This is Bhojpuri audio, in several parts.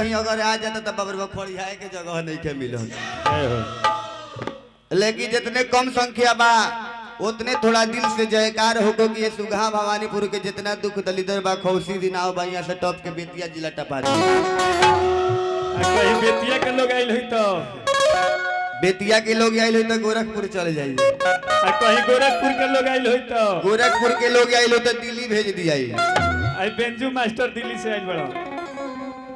कहीं अगर आ जाता तो बबरवा फड़ियाए के जगह नहीं के मिलो। लेकिन जितने कम संख्या बा उतने थोड़ा दिल से जयकार होको कि ये सुगहा भवानीपुर के जितना दुख दलिदर बा खौसी दिनाव बा यहाँ से टॉप के बेतिया जिला टपा दी। कहीं बेतिया के लोग आइल हुई तो बेतिया के लोग आइल हुई तो गोरखपुर चले जाइए। कहीं गोरखपुर के लोग आइल हुई तो गोरखपुर के लोग आइल हो तो दिल्ली भेज दिया। आई बेंजू मास्टर दिल्ली से आइल बड़ा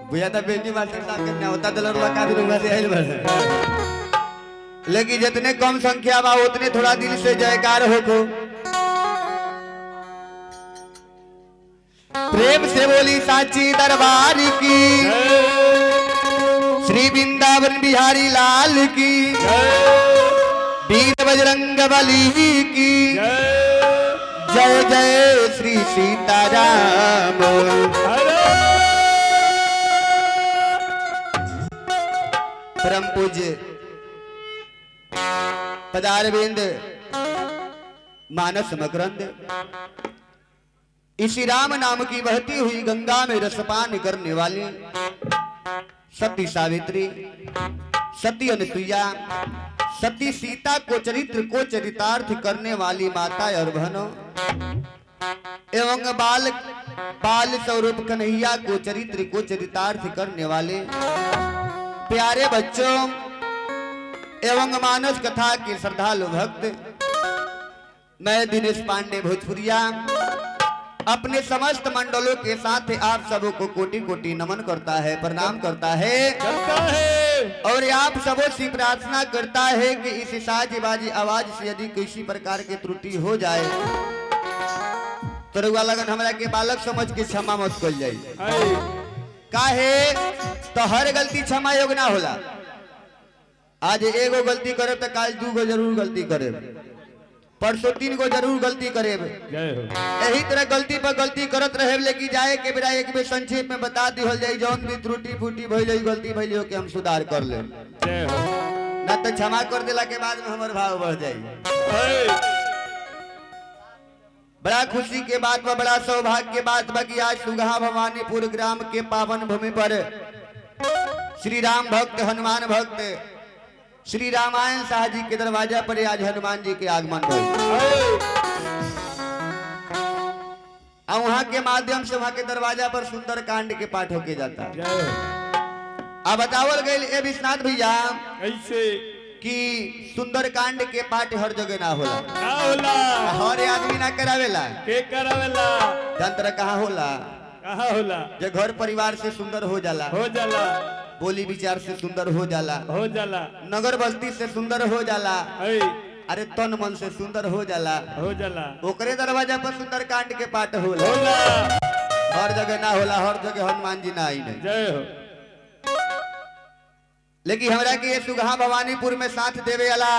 भैया तो बेंजू मास्टर साहब के होता दलरवा का भी रुंगा से आइल बड़ा। लेकिन जितने कम संख्या बा उतने थोड़ा दिल से जयकार होको। प्रेम से बोली साची दरबार की, श्री वृंदावन बिहारी लाल की, वीर बजरंग बली की जय जय श्री सीताराम। परम पूज्य पदारविंद मानस मकरंद इसी राम नाम की बहती हुई गंगा में रसपान करने वाली सती सावित्री, सती अनुसुईया, सती सीता को चरित्र को चरितार्थ करने वाली माता और बहनों एवं बाल स्वरूप कन्हैया को चरित्र को चरितार्थ करने वाले प्यारे बच्चों एवं मानस कथा के श्रद्धालु भक्त, मैं दिनेश पांडे भोजपुरिया अपने समस्त मंडलों के साथ आप सबों को कोटि कोटि नमन करता है, प्रणाम करता है और आप सबों से प्रार्थना करता है कि इस साजीबाजी आवाज से यदि किसी प्रकार की त्रुटि हो जाए तो रुआ लगन हमरा के बालक समझ के क्षमा मत कर जाए। काहे तो हर गलती क्षमा योग्य ना होला। आज एगो गलती करे तो काल 2 गो जरूर गलती करे, परसों 3 गो जरूर गलती करे। यही तरह गलती पर गलती करत रहे, लेकिन जाए के बेरा एक बेर संक्षेप में बता दिहल जाए जौन भी त्रुटि फूटी भइल गलती भइल हो के हम सुधार कर ले, ना तो क्षमा कर देला के बाद में हमर भाव बढ़ जाई। बड़ा खुशी के बात बा, बड़ा सौभाग्य के बात बा कि आज सुगहा भवानीपुर ग्राम के पावन भूमि पर श्री राम भक्त हनुमान भक्त श्री रामायण शाह जी के दरवाजा पर आज हनुमान जी के आगमन हुए और वहां के माध्यम से वहां के दरवाजा पर सुंदर कांड के पाठ होके जाता। अब बतावल गए ए विश्वनाथ भैया ऐसे कि सुंदर कांड के पाठ हर जगह ना होला, हर आदमी ना करावेला। के करावेला जंत्र कहाँ होला? कहाँ होला? जो घर परिवार से सुंदर हो जाला, बोली विचार से सुंदर हो जाला, नगर बस्ती से सुंदर हो जाला, अरे तन मन से सुंदर हो जाला, ओकरे दरवाजा पर सुंदर कांड के पाठ होला। हर जगह ना होला, हर जगह हनुमान जी ना आई नहीं। जय हो। लेकिन हमरा के ये सुगहा भवानीपुर में साथ देवे वाला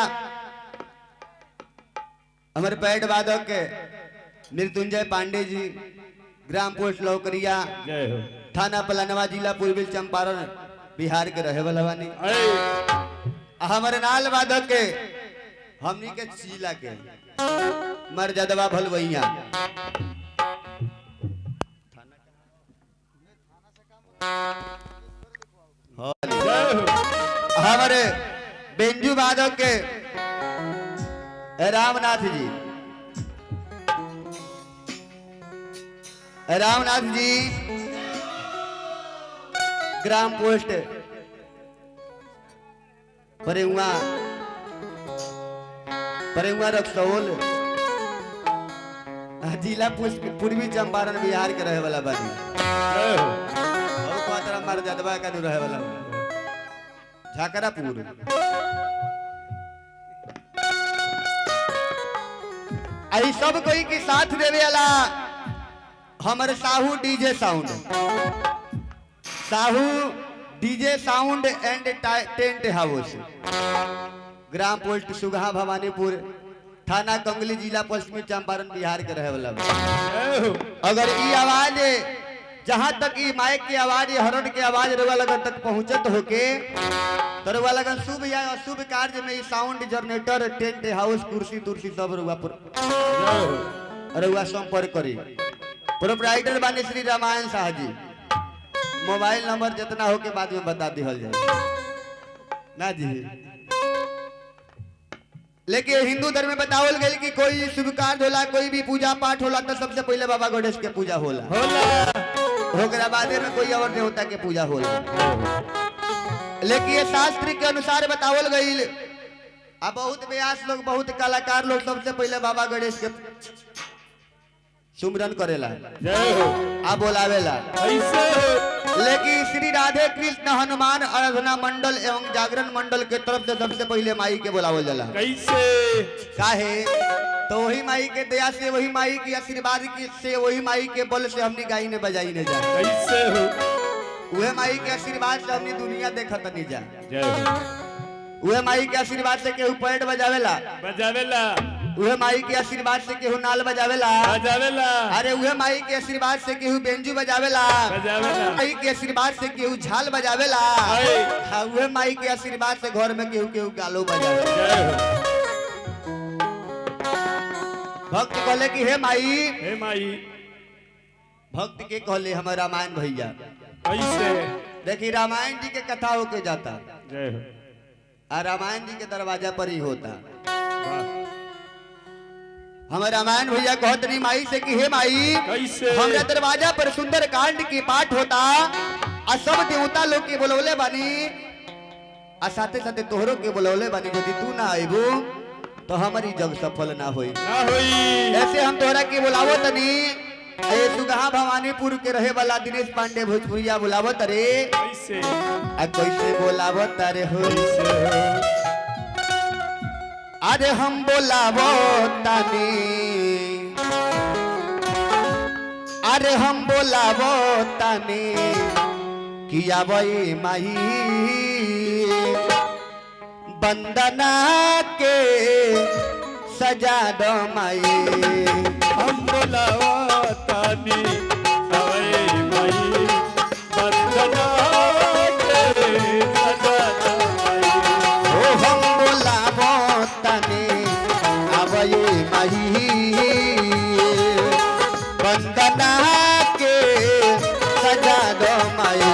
हमारे पैड वादक मृत्युंजय पांडे जी, ग्राम पोस्ट लौकरिया, थाना पलानवा, जिला पूर्वी चंपारण, बिहार के रहे वाला बानी। हमारे नाल वादक के हमनी के चीला के मर्यादवा भलवैया, हमारे बेंजू वादक के रामनाथ जी, रामनाथ जी ग्राम पोस्ट परेउआ रक्सौल, जिला पूर्वी चंपारण, बिहार के रहे वाला बानी। मर्यादवा का रहे वाला झाकरापुर। आई सब कोई के साथ देवे वाला हमारे Sahu DJ sound, Sahu DJ sound and tent house, ग्राम पोस्ट सुगहा भवानीपुर, थाना कंगली, जिला पश्चिमी चंपारण, बिहार के रहे वाला। अगर ये आवाज जहां तक ये माइक की आवाज, हरण की आवाज रउआ लगन तक पहुंचत होके तो रउआ लगन शुभ या अशुभ कार्य में साउंड जनरेटर, टेंट हाउस, कुर्सी तुर्सी सब रउआ संपर्क करी। प्रोप्राइटर बानी श्री रामायण शाह जी, मोबाइल नंबर जितना हो के बाद में बता दिहल जाए ना जी। लेकिन हिंदू धर्म में बतावल गई कि कोई शुभ कार्य होला, कोई भी पूजा पाठ होला तो सबसे पहले बाबा गणेश के पूजा होला, होकरा बादे में कोई और देवता के पूजा होला। लेकिन ये शास्त्र के अनुसार बतावल गई, अब बहुत व्यास लोग, बहुत कलाकार लोग सबसे पहले बाबा गणेश के सुमरन करेला, आ बोलावेला। लेकिन श्री राधे कृष्ण हनुमान आराधना मंडल एवं जागरण मंडल के तरफ से सबसे पहले माई के बुलावल जाला। कैसे? काहे? तो वही माई के दया से, वही माई की आशीर्वाद की से, वही माई के बल से हमने गाई ने बजाई ने जा। कैसे हो? वह माई के आशीर्वाद से हमने दुनिया देखत नहीं जा। जय हो। वह माई के आशीर्वाद से केहू पैड बजावेला, वह माई के आशीर्वाद से केहू नाल बजावेला, अरे वह माई के आशीर्वाद से केहू बेंजू बजावेला, माई के आशीर्वाद से केहू झाल बजावेला, वह माई के आशीर्वाद से घर में केहू केहू गालो बजावेला। भक्त कहले कि हे माई, भक्त के कहले हमारे रामायण भैया। कैसे? देखिए रामायण जी के कथा होके जाता, जय हो। रामायण जी के दरवाजा पर ही होता। हमारे रामायण भैया कहत नहीं माई से कि हे माई, कैसे? हमारे दरवाजा पर सुंदर कांड की पाठ होता, और सब देवता लोग के बोलौले बानी, और साथे साथे तोहरों के बोलौले बानी। यदि तू ना आइबू तो हमारी जग सफल ना होई। ऐसे हम तोहरा के बुलावो तनी, सुगहा भवानीपुर के रहे वाला दिनेश पांडे भोजपुरिया बुलावत रे। कैसे? कैसे बुलावत रे हो? अरे हम बुलावो तानी, अरे हम बुलावो तानी किया वही माही बंदना के सजा दो माई। हम बुलावो तानी अवै माई बंदना के सजा दो माई। ओ हम बुलावो तानी अवै माई बंदना के सजा दो माई।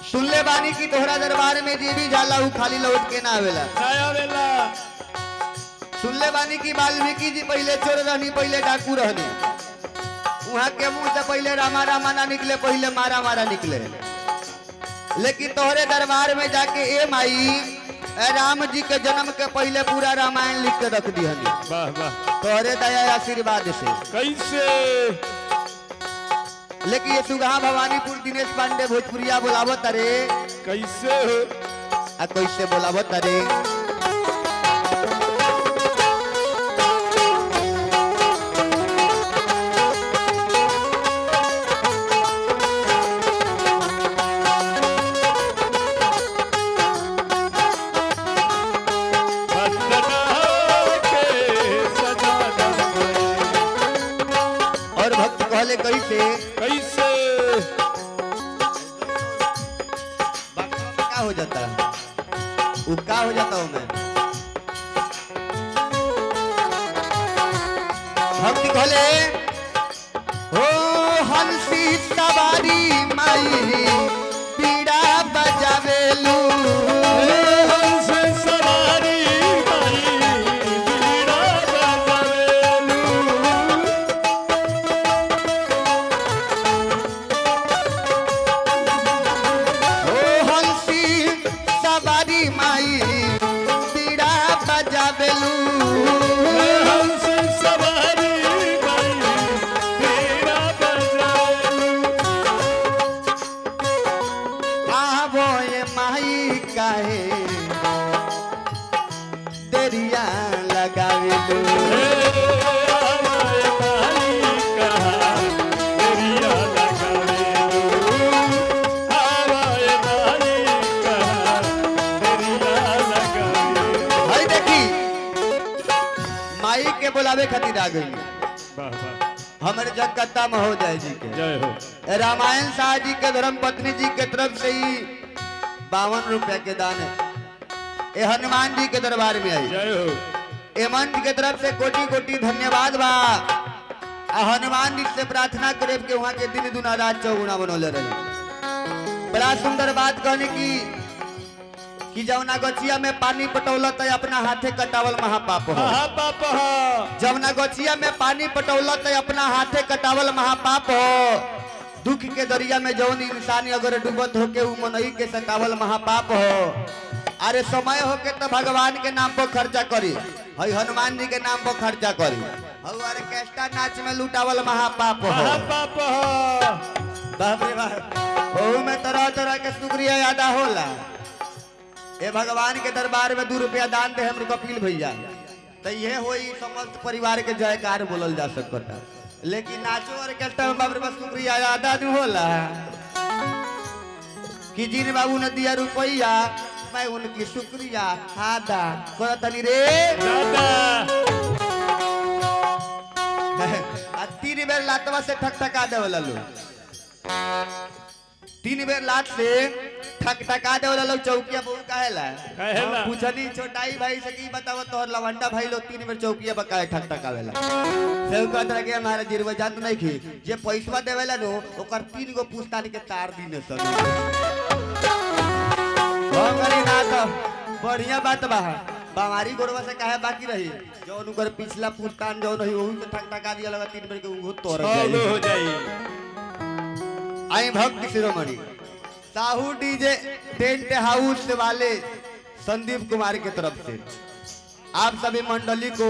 सुनले बानी की तोहरा दरबार में जे भी जाला उ खाली लौट के ना आवेला। सुनले बानी की वाल्मीकि जी पहले चोर रहनी, पहले डाकू रहनी, वहाँ के मुंह से पहले रामा रामा ना निकले, पहले मारा मारा निकले। लेकिन तोहरे दरबार में जाके ए माई राम जी के जन्म के पहले पूरा रामायण लिख के रख दी हनी। वाह वाह। तोहरे दया आशीर्वाद से। कैसे? लेकिन ये सुगहा भवानीपुर दिनेश पांडे भोजपुरिया बुलावत रे। कैसे हो? कैसे बुलावत रे? और भक्त कहले कैसे? कैसे? क्या हो जाता है? वो क्या हो जाता हूँ मैं? भक्ति कहले हो हंसी सवारी माई पीड़ा बजावेलू, हंसी सवारी माई माई के बुलावे खातिर आ गई वाह वाह हमारे जगत्ता महोदय जी के जय हो रामायण शाह जी के धर्म पत्नी जी के तरफ से ही 52 रुपया के दान है ये हनुमान जी के दरबार में आई जय हो ए मंच के तरफ से कोटि कोटि धन्यवाद बा हनुमान जी से प्रार्थना करे कि वहाँ के दिन दुना रात चौगुना बनौले रहे बड़ा सुंदर बात कहने की कि जवना गछिया में पानी पटौलत है अपना हाथे कटावल महापाप हो महापाप हो जवना गछिया में पानी पटौलत है अपना हाथे कटावल महापाप हो दुख के दरिया में जौन इंसान अगर डूबत होके उ मनई के सतावल महापाप हो अरे समय होके तो भगवान के नाम पर खर्चा करी हई हनुमान जी के नाम पर खर्चा करी अरे कैस्टा नाच में लुटावल महापाप हो महापाप हो बाप रे बाप ओहू में तरह तरह के शुक्रिया अदा होला ए भगवान के दरबार में 2 रुपया दान दे हम कपिल भैया तो ये होई समस्त परिवार के जयकार बोलल जा सकता लेकिन नाचो और कैस्टा में बाप रे बाप शुक्रिया अदा नहीं होला कि जिन बाबू ने दिया रुपया मैं उनकी शुक्रिया अदा करतनी रे दादा 3 बेर लातवा से ठकठका देवला लोग 3 बेर लात से ठकठका देवला लोग चौकिया बहु काहेला काहेला? पूछनी छोटाई भाई से की बताओ तोहर लवंडा भाई लोग 3 बेर चौकिया बकाए ठकठकावेला से कहत रहे कि हमारा जिरवा जात नहीं खी जे पैसा देवेला नो ओकर 3 गो पुस्तानी के तार दीने सन भंगरी ना तो बढ़िया बात बा बामारी गोरवा से काहे बाकी रही जौन उनकर पिछला पुस्तान जौन रही ओहू से ठकठका दिया लगा 3 बेर के उहो तोड़ सब हो जाई आई भक्त शिरोमणि साहू डीजे टेंट हाउस वाले संदीप कुमार के तरफ से आप सभी मंडली को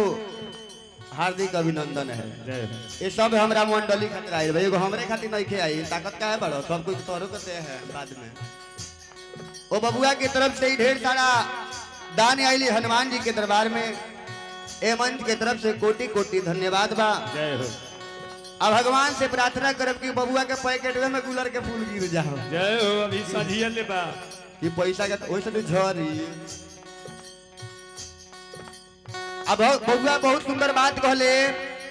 हार्दिक अभिनंदन है जय हो ये सब हमरा मंडली खातिर आई भाई एगो हमरे खातिर नहीं खे आई ताकत का है बड़ो सब कुछ तोरो के दे है बाद में ओ बबुआ की तरफ से ही ढेर सारा दान आईली हनुमान जी के दरबार में ए मंच के तरफ से कोटि कोटि धन्यवाद बा जय हो अब भगवान से प्रार्थना करब कि बबुआ के पैकेट में गुलर के फूल गिर जाओ जय हो अभी सधिया ले बा कि पैसा के ओइसे तो झरी अब बबुआ बहुत सुंदर बात कहले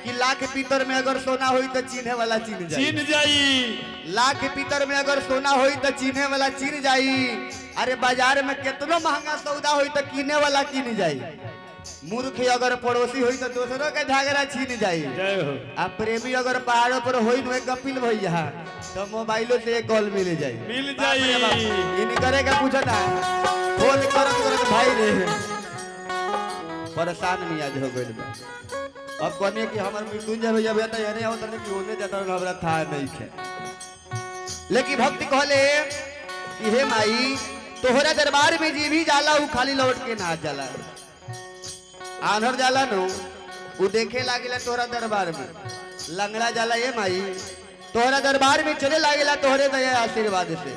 कि लाख पीतर में अगर सोना होई तो चीन्हे वाला चीन जाई चीन जाई लाख पीतर में अगर सोना होई तो चीन्हे वाला चीन जाई अरे बाजार में कितना महंगा सौदा होई तो कीने वाला कीन जाई मूर्ख अगर पड़ोसी होई तो दूसरों के झगड़ा छीन जाई जय हो आ प्रेमी अगर पहाड़ों पर होई न कपिल भैया तो मोबाइलों से एक कॉल मिल जाई मिल जाई इन करे का पूछता फोन करत भाई रे परेशान मियाज हो गइल बा अब कहने कि हमर मृत्युंजय भैया भैया तो यारे आओ तने कि होने जाता हमरा था नहीं खे लेकिन भक्ति कहले कि हे माई तोहरा दरबार में जी भी जाला उ खाली लौट के ना जाला आनर जाला नो उ देखे लागेला तोहरा दरबार में लंगड़ा जाला ये माई तोहरा दरबार में चले लागेला तोहरे दया आशीर्वाद से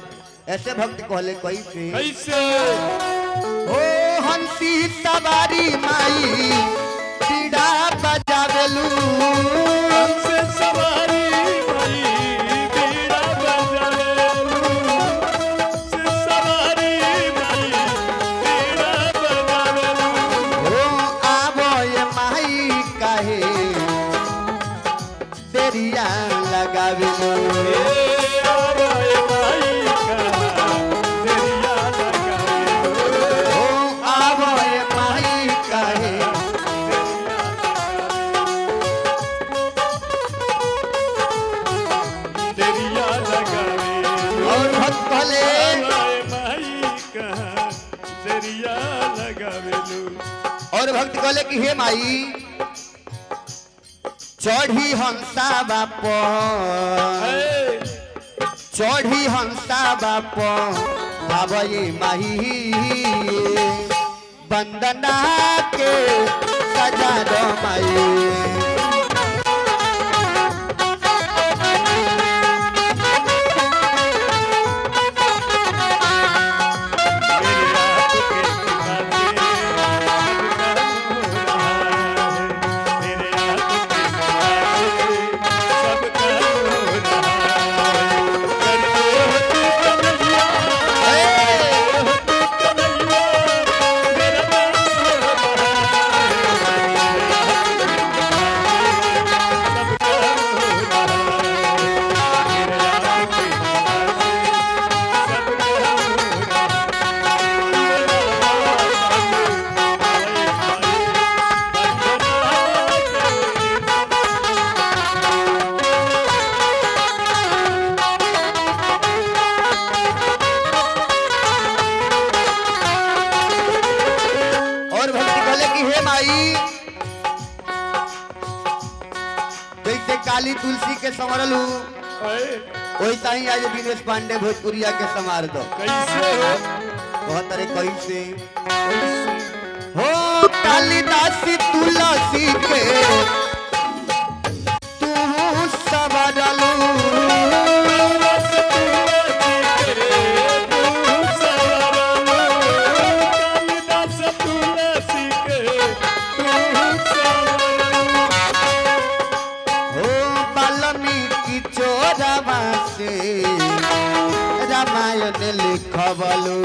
ऐसे भक्त कहले कैसे कैसे हो हंसी सवारी माई पीड़ा बजावेलू हमसे सवारी भाई बीड़ा बजावेलू से सवारी भाई बीड़ा बजावेलू हो आवो ये माई काहे तेरिया लगावेलू हो आवो ये माई काहे और भक्त कहले और भक्त कहले कि हे माई चढ़ी हंसा बाप चढ़ी हंसा बाप भावई माही वंदना के सजा दो माई काली तुलसी के संवरल हूँ ओए, वैसा ही आज दिनेश पांडे भोजपुरिया के समार दो कैसे हो बहुत अरे कैसे कैसे हो कालिदास तुलसी के तू संवरलू रामायण लिखबलू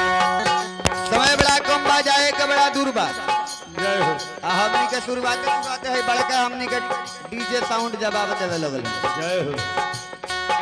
समय बड़ा कम बा जाए के बड़ा दूर बा हमनी के शुरुआत है बड़का हमनी के डीजे साउंड जवाब देवे लगल जय हो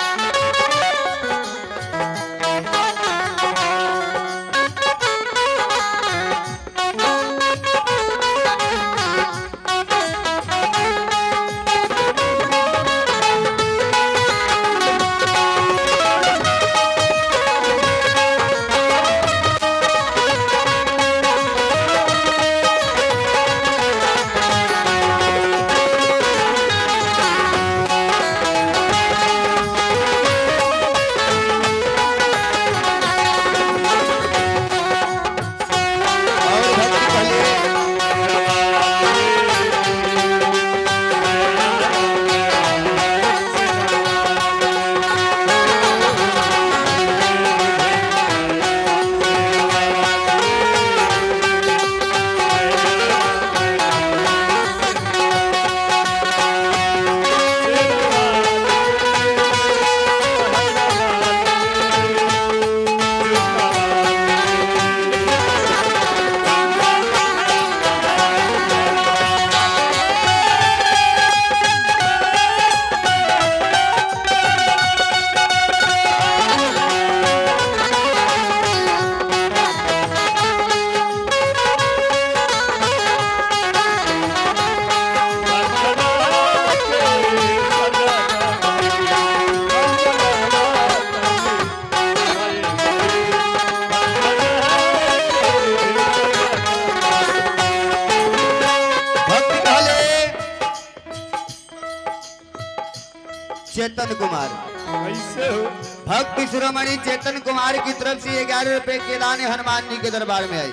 चेतन कुमार कैसे हो भक्ति शिरोमणि चेतन कुमार की तरफ से 11 रुपए के दान हनुमान जी के दरबार में आई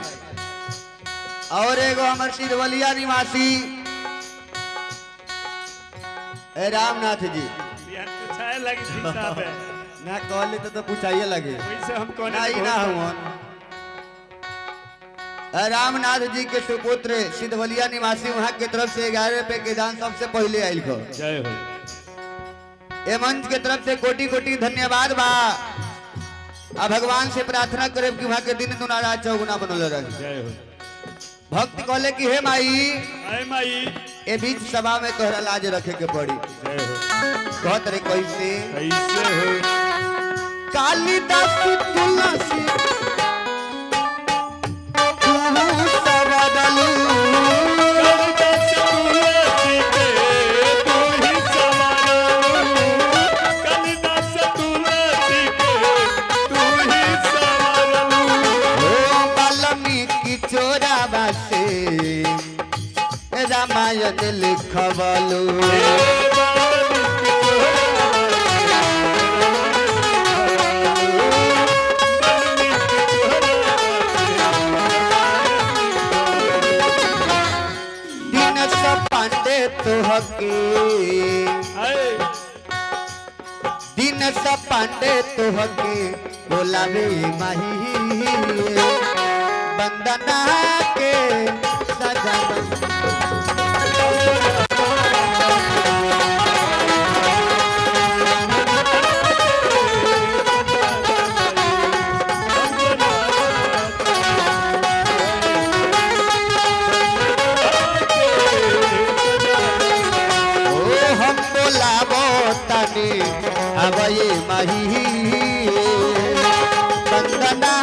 और एगो हमार सिरवलिया निवासी रामनाथ जी बिहान पूछाए लगी ठीक साहब है ना कहले तो पूछाइए लगे वैसे हम कोने नहीं ना हुआ रामनाथ जी के सुपुत्र सिद्धवलिया निवासी वहां के तरफ से 11 रुपए के दान सबसे पहले आयल खो जय हो ए मंच के तरफ से कोटि कोटि धन्यवाद बा आ भगवान से प्रार्थना करे कि वहां के दिन दुना रात चौगुना बनल रहे जय हो भक्त कहले कि हे माई आए माई ए बीच सभा में तोहरा लाज रखे के पड़ी जय हो कहत रे कैसे कैसे हो कालिदास तुलसी तू सबदलू रामायण लिखबलू दिनेश पांडे तोहके दिनेश पांडे तोहके बोलावे माही बंदना के सजा अब ये मही बंदना